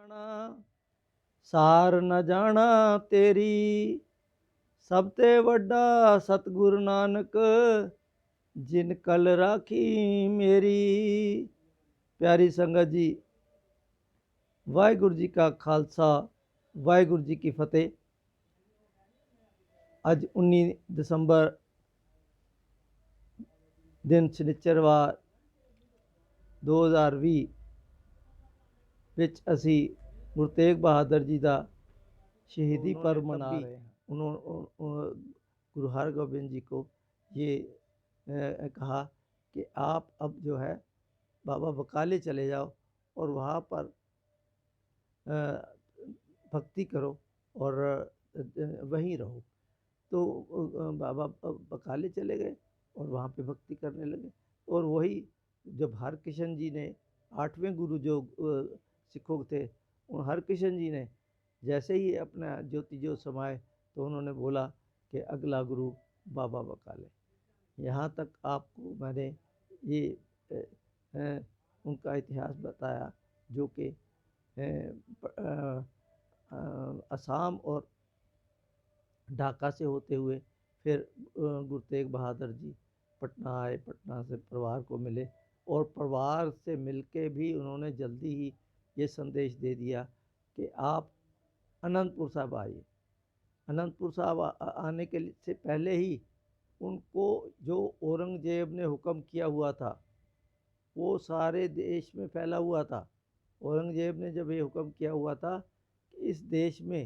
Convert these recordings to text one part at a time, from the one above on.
जाना सार न जाना तेरी, सब ते वड्डा सतगुरु नानक जिन कल राखी मेरी। प्यारी संगत जी, वाहिगुरु जी का खालसा, वाहिगुरु जी की फतेह। अज 19 दसंबर दिन शनिचरवार 2020 ਵਿੱਚ ਅਸੀਂ ਗੁਰੂ ਤੇਗ ਬਹਾਦਰ जी का शहीदी पर्व मना रहे हैं। उन्होंने गुरु हरगोबिंद जी को ये कहा कि आप अब जो है बाबा बकाले चले जाओ और वहाँ पर भक्ति करो और वहीं रहो। तो बाबा बकाले चले गए और वहाँ पे भक्ति करने लगे। और वही जब हरकिशन जी ने 8वें गुरु जो सिखों थे, उन हरकिशन जी ने जैसे ही अपना ज्योति जो समाए तो उन्होंने बोला कि अगला गुरु बाबा बकाले। यहाँ तक आपको मैंने ये उनका इतिहास बताया, जो कि असम और ढाका से होते हुए फिर गुरु तेग बहादुर जी पटना आए। पटना से परिवार को मिले और परिवार से मिलके भी उन्होंने जल्दी ही ये संदेश दे दिया कि आप अनंतपुर साहब आइए। अनंतपुर साहब आने के से पहले ही उनको जो औरंगजेब ने हुक्म किया हुआ था वो सारे देश में फैला हुआ था। औरंगजेब ने जब ये हुक्म किया हुआ था कि इस देश में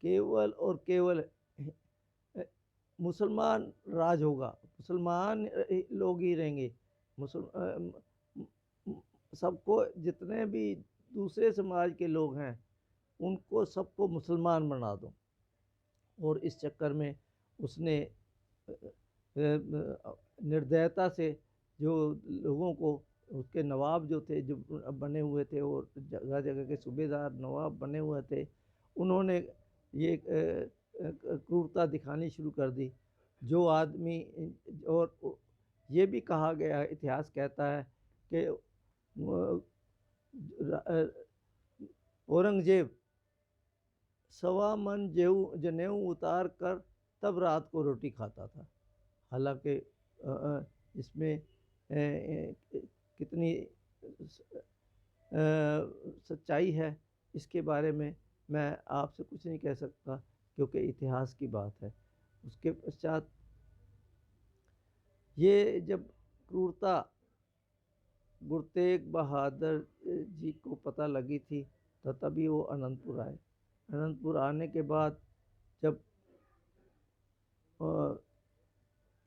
केवल और केवल मुसलमान राज होगा, मुसलमान लोग ही रहेंगे, सबको जितने भी दूसरे समाज के लोग हैं उनको सबको मुसलमान बना दो। और इस चक्कर में उसने निर्दयता से जो लोगों को, उसके नवाब जो थे, जो बने हुए थे और जगह जगह के सूबेदार नवाब बने हुए थे, उन्होंने ये क्रूरता दिखानी शुरू कर दी। जो आदमी, और ये भी कहा गया, इतिहास कहता है कि औरंगजेब 1.25 मन जनेऊ उतार कर तब रात को रोटी खाता था। हालांकि इसमें कितनी सच्चाई है इसके बारे में मैं आपसे कुछ नहीं कह सकता, क्योंकि इतिहास की बात है। उसके पश्चात ये जब क्रूरता गुरु तेग बहादुर जी को पता लगी थी तो तभी वो अनंतपुर आए। अनंतपुर आने के बाद जब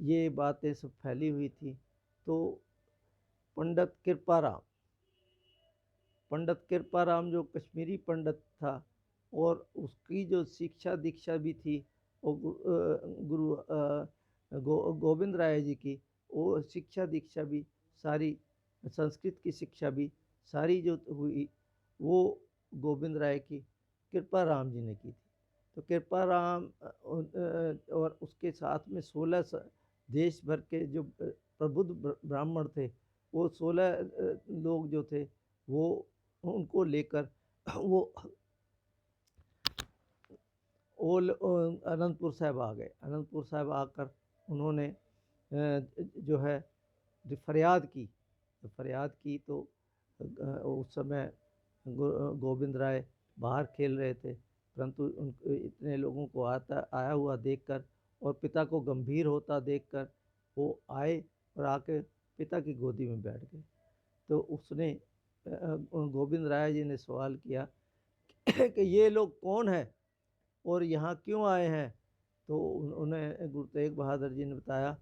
ये बातें सब फैली हुई थी तो पंडित कृपाराम जो कश्मीरी पंडित था और उसकी जो शिक्षा दीक्षा भी थी वो गुरु गोविंद राय जी की, वो शिक्षा दीक्षा भी सारी, संस्कृत की शिक्षा भी सारी जो हुई वो गोविंद राय की कृपाराम जी ने की थी। तो कृपाराम और उसके साथ में 16 देश भर के जो प्रबुद्ध ब्राह्मण थे, वो 16 लोग जो थे वो उनको लेकर वो अनंतपुर साहब आ गए। अनंतपुर साहब आकर उन्होंने जो है फरियाद की तो उस समय गोविंद राय बाहर खेल रहे थे, परंतु इतने लोगों को आया हुआ देखकर और पिता को गंभीर होता देखकर वो आए और आके पिता की गोदी में बैठ गए। तो उसने गोविंद राय जी ने सवाल किया कि ये लोग कौन हैं और यहाँ क्यों आए हैं। तो उन्हें गुरु तेग बहादुर जी ने बताया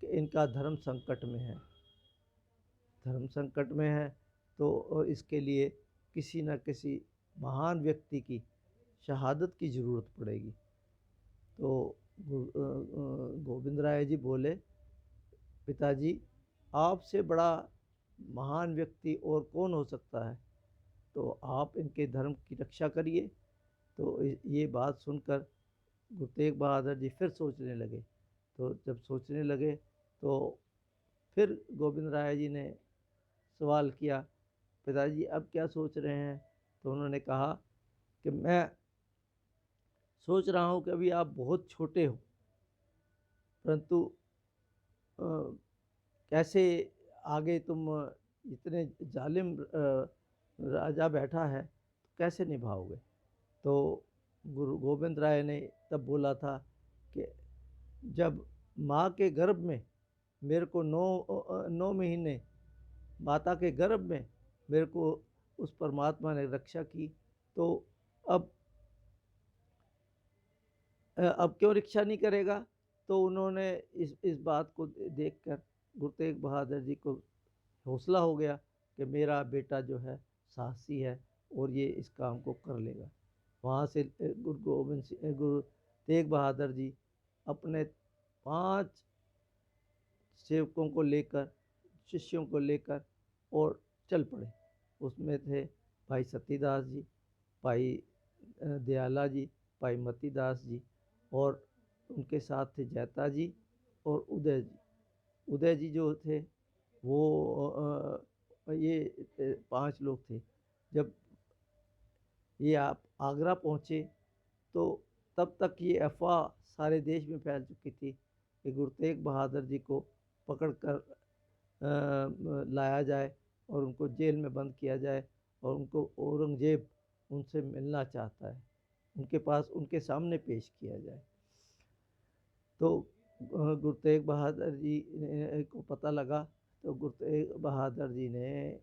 कि इनका धर्म संकट में है, तो और इसके लिए किसी न किसी महान व्यक्ति की शहादत की ज़रूरत पड़ेगी। तो गोविंद राय जी बोले, पिताजी आपसे बड़ा महान व्यक्ति और कौन हो सकता है, तो आप इनके धर्म की रक्षा करिए। तो ये बात सुनकर गुरु तेग बहादुर जी फिर सोचने लगे। तो जब सोचने लगे तो फिर गोविंद राय जी ने सवाल किया, पिताजी अब क्या सोच रहे हैं। तो उन्होंने कहा कि मैं सोच रहा हूँ कि अभी आप बहुत छोटे हो, परंतु कैसे आगे तुम इतने जालिम राजा बैठा है, तो कैसे निभाओगे। तो गुरु गोविंद राय ने तब बोला था कि जब माँ के गर्भ में मेरे को 9 महीने माता के गर्भ में मेरे को उस परमात्मा ने रक्षा की, तो अब अब क्यों रक्षा नहीं करेगा। तो उन्होंने इस बात को देखकर गुरु तेग बहादुर जी को हौसला हो गया कि मेरा बेटा जो है साहसी है और ये इस काम को कर लेगा। वहाँ से गुरु तेग बहादुर जी अपने 5 सेवकों को लेकर, शिष्यों को लेकर और चल पड़े। उसमें थे भाई सतीदास जी, भाई दयाला जी, भाई मतीदास जी, और उनके साथ थे जैता जी और उदय जी। उदय जी जो थे वो ये 5 लोग थे। जब ये आप आगरा पहुँचे तो तब तक ये अफ़वाह सारे देश में फैल चुकी थी कि गुरु तेग बहादुर जी को पकड़ कर लाया जाए और उनको जेल में बंद किया जाए, और उनको औरंगज़ेब उनसे मिलना चाहता है, उनके पास उनके सामने पेश किया जाए। तो गुरु तेग बहादुर जी को पता लगा, तो गुरु तेग बहादुर जी ने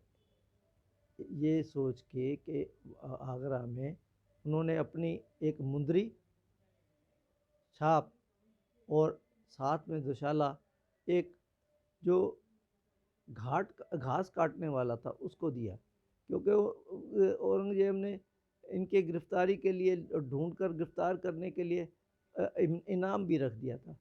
ये सोच के कि आगरा में उन्होंने अपनी एक मुंदरी, छाप और साथ में दुशाला, एक जो घास काटने वाला था उसको दिया, क्योंकि औरंगजेब ने इनके गिरफ्तारी के लिए, ढूंढ कर गिरफ्तार करने के लिए इनाम भी रख दिया था।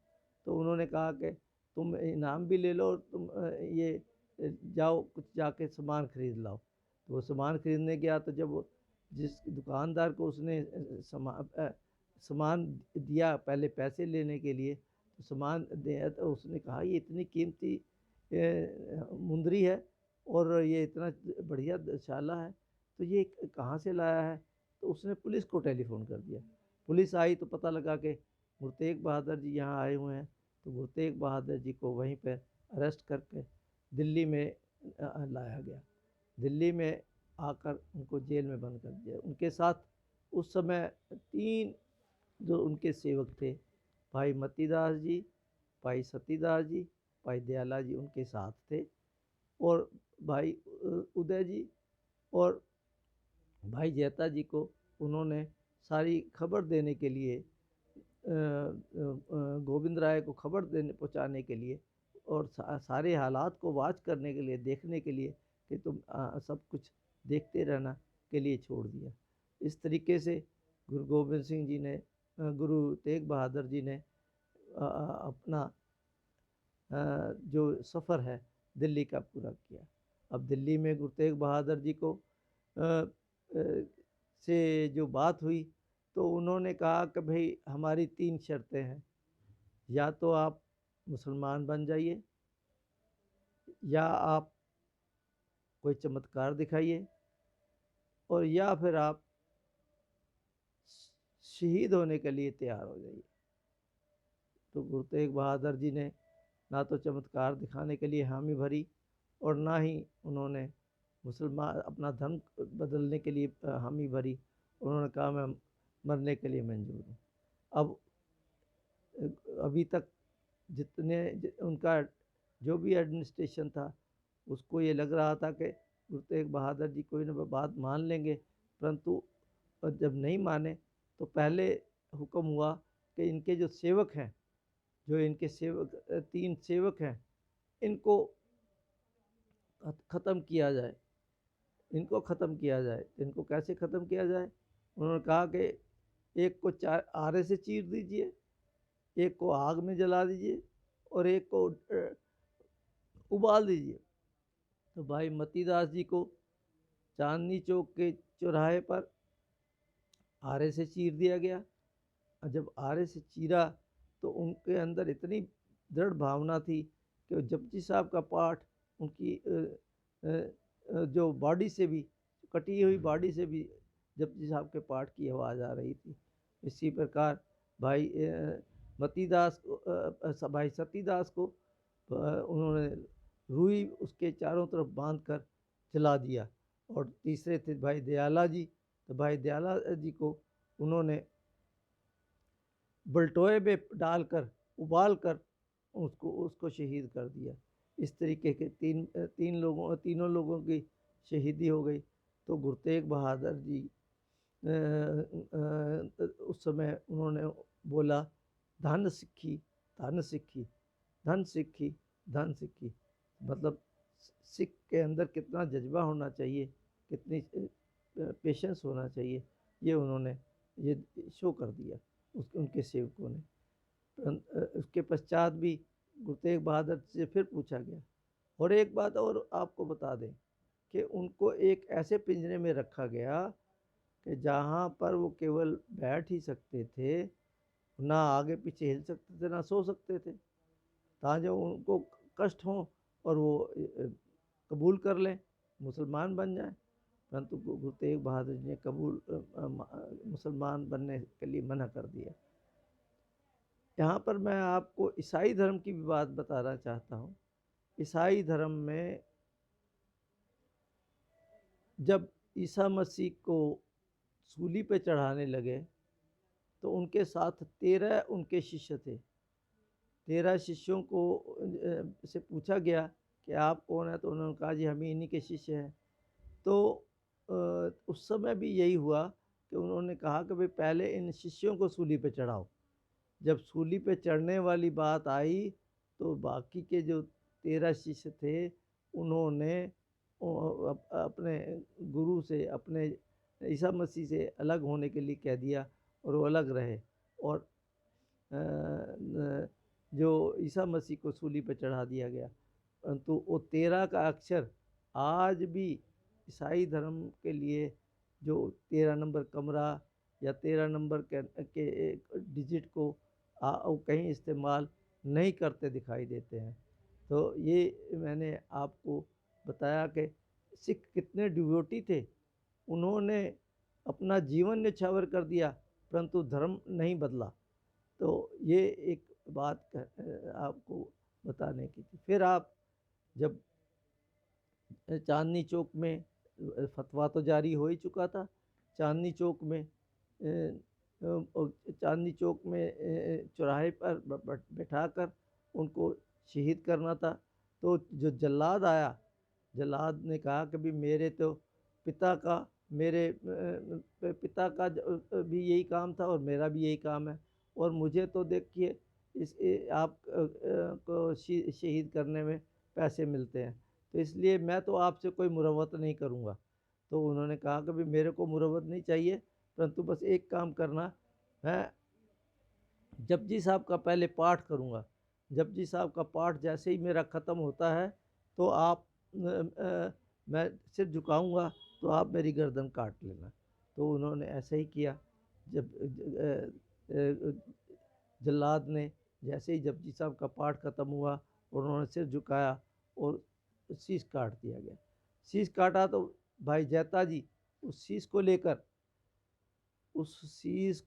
तो उन्होंने कहा कि तुम इनाम भी ले लो और तुम ये जाओ कुछ जाके सामान खरीद लाओ। तो वो सामान खरीदने गया, तो जब जिस दुकानदार को उसने सामान दिया पहले पैसे लेने के लिए, तो सामान दिया, तो उसने कहा ये इतनी कीमती मुंदरी है और ये इतना बढ़िया शाला है, तो ये कहाँ से लाया है। तो उसने पुलिस को टेलीफोन कर दिया। पुलिस आई तो पता लगा कि गुरु तेग बहादुर जी यहाँ आए हुए हैं। तो गुरु तेग बहादुर जी को वहीं पर अरेस्ट करके दिल्ली में लाया गया। दिल्ली में आकर उनको जेल में बंद कर दिया। उनके साथ उस समय 3 जो उनके सेवक थे, भाई मतीदास जी, भाई सतीदास जी, भाई दयाला जी उनके साथ थे, और भाई उदय जी और भाई जैता जी को उन्होंने सारी खबर देने के लिए, गोविंद राय को खबर देने पहुंचाने के लिए और सारे हालात को वाच करने के लिए, देखने के लिए कि तुम सब कुछ देखते रहना के लिए छोड़ दिया। इस तरीके से गुरु गोबिंद सिंह जी ने, गुरु तेग बहादुर जी ने अपना जो सफ़र है दिल्ली का पूरा किया। अब दिल्ली में गुरु तेग बहादुर जी को से जो बात हुई, तो उन्होंने कहा कि भाई हमारी 3 शर्तें हैं, या तो आप मुसलमान बन जाइए, या आप कोई चमत्कार दिखाइए, और या फिर आप शहीद होने के लिए तैयार हो जाइए। तो गुरु तेग बहादुर जी ने ना तो चमत्कार दिखाने के लिए हामी भरी, और ना ही उन्होंने मुसलमान अपना धर्म बदलने के लिए हामी भरी। उन्होंने कहा मैं मरने के लिए मंजूर हूँ। अब अभी तक जितने उनका जो भी एडमिनिस्ट्रेशन था, उसको ये लग रहा था कि गुरु तेग बहादुर जी कोई ना बात मान लेंगे, परंतु जब नहीं माने तो पहले हुक्म हुआ कि इनके जो सेवक हैं, जो इनके सेवक 3 सेवक हैं, इनको ख़त्म किया जाए, इनको ख़त्म किया जाए। इनको कैसे ख़त्म किया जाए। उन्होंने कहा कि एक को आरे से चीर दीजिए, एक को आग में जला दीजिए, और एक को उबाल दीजिए। तो भाई मतीदास जी को चांदनी चौक के चौराहे पर आरे से चीर दिया गया। और जब आरे से चीरा तो उनके अंदर इतनी दृढ़ भावना थी कि जपजी साहब का पाठ उनकी जो बॉडी से भी, कटी हुई बॉडी से भी जपजी साहब के पाठ की आवाज़ आ रही थी। इसी प्रकार भाई मतीदास को भाई सतीदास को उन्होंने रुई उसके चारों तरफ बांध कर जला दिया। और तीसरे थे भाई दयाला जी, तो भाई दयाला जी को उन्होंने बलटोए में डालकर उबाल कर उसको उसको शहीद कर दिया। इस तरीके के तीनों लोगों की शहीदी हो गई। तो गुरु तेग बहादुर जी उस समय उन्होंने बोला, धन सिक्खी धन सिक्खी धन सिक्खी धन सिक्खी, मतलब सिख के अंदर कितना जज्बा होना चाहिए, कितनी पेशेंस होना चाहिए, ये उन्होंने ये शो कर दिया उनके सेवकों ने। उसके पश्चात भी गुरु तेग बहादुर से फिर पूछा गया। और एक बात और आपको बता दें कि उनको एक ऐसे पिंजरे में रखा गया कि जहाँ पर वो केवल बैठ ही सकते थे, ना आगे पीछे हिल सकते थे, ना सो सकते थे, ताकि उनको कष्ट हो और वो कबूल कर लें, मुसलमान बन जाएं। परंतु गुरु तेग बहादुर जी ने मुसलमान बनने के लिए मना कर दिया। यहाँ पर मैं आपको ईसाई धर्म की भी बात बताना चाहता हूँ। ईसाई धर्म में जब ईसा मसीह को सूली पे चढ़ाने लगे तो उनके साथ 13 उनके शिष्य थे। 13 शिष्यों को से पूछा गया कि आप कौन हैं, तो उन्होंने कहा जी हम इन्हीं के शिष्य हैं। तो उस समय भी यही हुआ कि उन्होंने कहा कि भाई पहले इन शिष्यों को सूली पे चढ़ाओ। जब सूली पे चढ़ने वाली बात आई तो बाकी के जो 13 शिष्य थे उन्होंने अपने गुरु से, अपने ईसा मसीह से अलग होने के लिए कह दिया और वो अलग रहे। और जो ईसा मसीह को सूली पर चढ़ा दिया गया। परंतु वो 13 का अक्षर आज भी ईसाई धर्म के लिए जो 13 नंबर कमरा या 13 नंबर के डिजिट को कहीं इस्तेमाल नहीं करते दिखाई देते हैं। तो ये मैंने आपको बताया कि सिख कितने डिवोटी थे। उन्होंने अपना जीवन न्यौछावर कर दिया परंतु धर्म नहीं बदला। तो ये एक बात आपको बताने की थी। फिर आप जब चांदनी चौक में फतवा तो जारी हो ही चुका था, चांदनी चौक में चौराहे पर बैठाकर उनको शहीद करना था। तो जो जल्लाद आया, जल्लाद ने कहा कि भी मेरे तो पिता का भी यही काम था और मेरा भी यही काम है, और मुझे तो देखिए इस आप को शहीद करने में पैसे मिलते हैं, तो इसलिए मैं तो आपसे कोई मुरवत नहीं करूँगा। तो उन्होंने कहा कि भी मेरे को मुरवत नहीं चाहिए, परंतु बस एक काम करना, मैं जपजी साहब का पहले पाठ करूँगा। जपजी साहब का पाठ जैसे ही मेरा ख़त्म होता है तो आप मैं सिर झुकाऊँगा तो आप मेरी गर्दन काट लेना। तो उन्होंने ऐसा ही किया। जब जल्लाद ने जैसे ही जपजी साहब का पाठ ख़त्म हुआ उन्होंने सिर झुकाया और शीश काट दिया गया। शीश काटा तो भाई जैता जी उस शीश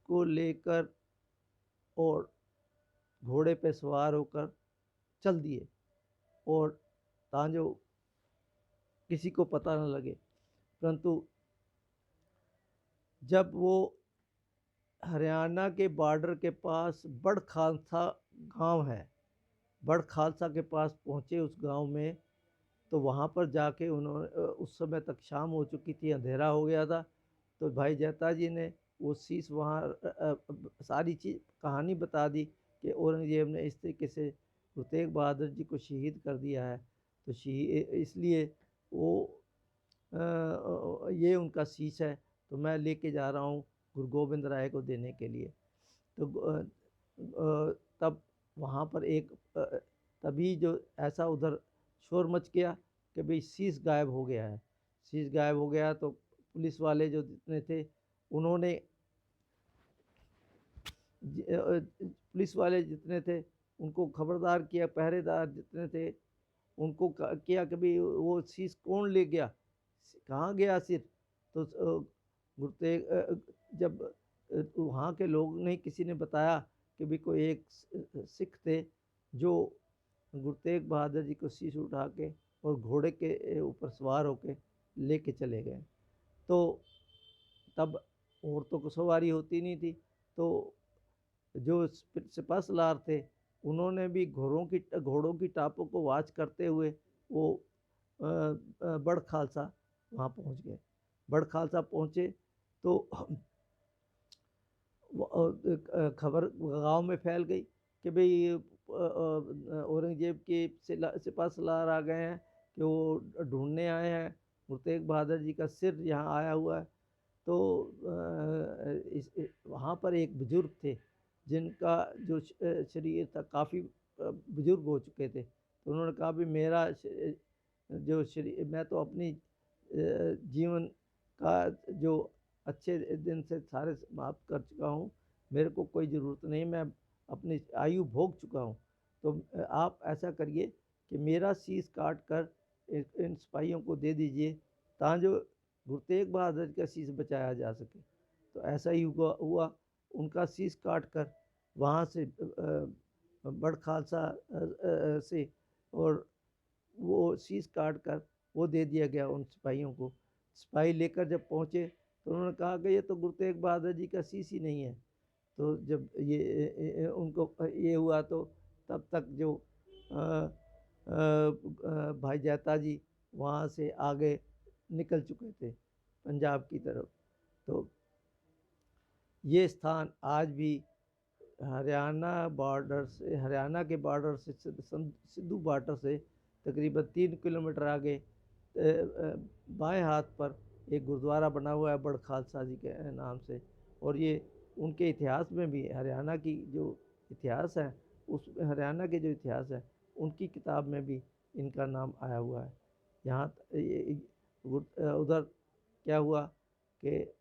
को लेकर और घोड़े पे सवार होकर चल दिए, और तांजो किसी को पता न लगे। परंतु जब वो हरियाणा के बॉर्डर के पास बड़ खालसा गांव है, बड़ खालसा के पास पहुँचे उस गांव में, तो वहाँ पर जाके उन्होंने उस समय तक शाम हो चुकी थी, अंधेरा हो गया था। तो भाई जैता जी ने वो शीश वहाँ सारी चीज़ कहानी बता दी कि औरंगजेब ने इस तरीके से गुरु तेग बहादुर जी को शहीद कर दिया है। तो इसलिए वो ये उनका शीश है, तो मैं लेके जा रहा हूँ गुरु गोविंद राय को देने के लिए। तो तब वहाँ पर तभी जो ऐसा उधर शोर मच गया कि भाई शीश गायब हो गया है। शीश गायब हो गया तो पुलिस वाले जो जितने थे उन्होंने पुलिस वाले जितने थे उनको खबरदार किया, पहरेदार जितने थे उनको किया कि भाई वो शीश कौन ले गया, कहाँ गया सिर। तो जब वहाँ के लोग ने किसी ने बताया कि भी कोई एक सिख थे जो गुरु तेग बहादुर जी को शीश उठा के और घोड़े के ऊपर सवार होके लेके चले गए। तो तब औरतों को सवारी होती नहीं थी, तो जो सिपा सलार थे उन्होंने भी घोड़ों की टापों को वॉच करते हुए वो बड़ खालसा वहाँ पहुँच गए। बड़ खालसा पहुँचे तो खबर गांव में फैल गई कि भाई औरंगजेब के सिपा सलार आ गए हैं, कि वो ढूंढने आए हैं, गुरु तेग बहादुर जी का सिर यहाँ आया हुआ है। तो वहाँ पर एक बुजुर्ग थे जिनका जो शरीर था काफ़ी बुजुर्ग हो चुके थे, तो उन्होंने कहा भी मेरा जो शरीर, मैं तो अपनी जीवन का जो अच्छे दिन से सारे समाप्त कर चुका हूँ, मेरे को कोई ज़रूरत नहीं, मैं अपनी आयु भोग चुका हूँ। तो आप ऐसा करिए कि मेरा शीश काट कर इन सिपाहियों को दे दीजिए, ताकि गुरु तेग बहादुर का शीश बचाया जा सके। तो ऐसा ही हुआ उनका शीश काट कर वहाँ से बड़ खालसा से, और वो शीश काट कर वो दे दिया गया उन सिपाहियों को। सिपाही लेकर जब पहुँचे तो उन्होंने कहा कि ये तो गुरु तेग बहादुर जी का शीश ही नहीं है। तो जब ये उनको ये हुआ तो तब तक जो भाई जाता जी वहाँ से आगे निकल चुके थे पंजाब की तरफ। तो ये स्थान आज भी हरियाणा के बॉर्डर से सिद्धू बॉर्डर से तकरीबन 3 किलोमीटर आगे बाएं हाथ पर एक गुरुद्वारा बना हुआ है बड़ खालसा जी के नाम से। और ये उनके इतिहास में भी, हरियाणा की जो इतिहास है, उस हरियाणा के जो इतिहास है उनकी किताब में भी इनका नाम आया हुआ है। यहाँ उधर क्या हुआ कि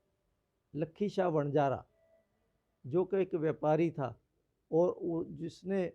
लखी शाह वणजारा जो कि एक व्यापारी था, और वो जिसने